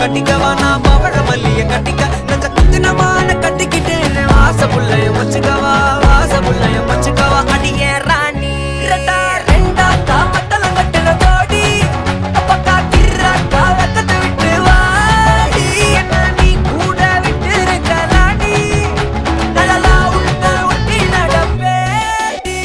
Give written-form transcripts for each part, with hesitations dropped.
கட்டிக்கவா நான் பவழ மல்லிய கட்டிக்க நச்ச குத்தினமான கட்டிக்கிட்டேன்னு வாச புள்ளைய வச்சுக்கவா வாச புள்ளைய வச்சுக்கவா அடியே ராணி ரெண்டா காமத்தலம் கட்டுற கோடி அப்பக்கா கிராக்கா வெக்கத்தை விட்டு வாடி என்ன நீ கூட விட்டு இருக்கலாடி நலலா உள்ள ஒட்டி நடப்பேடி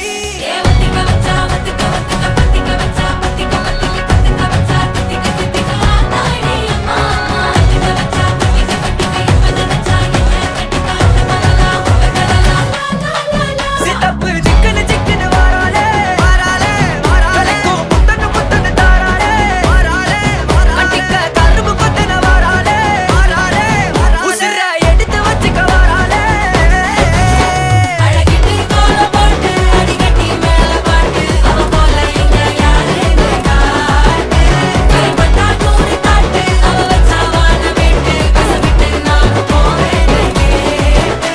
சித்தப்பு சிக்கனு சிக்கனு வாராளே வாராளே வாராளே புத்தன்னு புத்தன்னு தாராளே வாராளே கட்டிக்க கரும்பு கொத்தன வாராளே வாராளே உசுர எடுத்து வச்சுக்க வாராளே அழகிட்டு கோல போட்டு அடிக்கட்டி மேல பாட்டு அவ போல எங்க யாருன்னு காட்டு கைப்பட்டா நூறு காட்டு அவ வச்சா வாழ வேட்டு கசவிட்டு நானும் போவேன்னு கேட்டு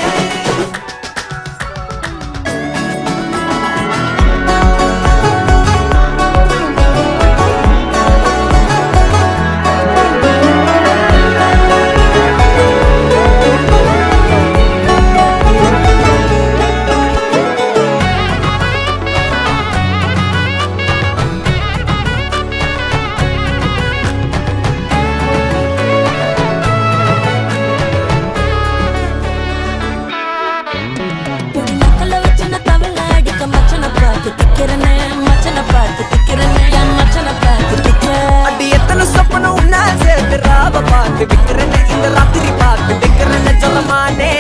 பொடி நக்கல வச்சுன தவள அடிக்க மச்சன பார்த்து திக்கிறனே மச்சன பார்த்து திக்கிறனே என் மச்சன பார்த்து திக்கிற அடி எத்தனை சொப்பனம் உன்னா சேர்த்து ராவ பார்த்து விக்கிறேன்னு இந்த ராத்திரி பார்த்து விக்கிறேன்னு சொல்லமானே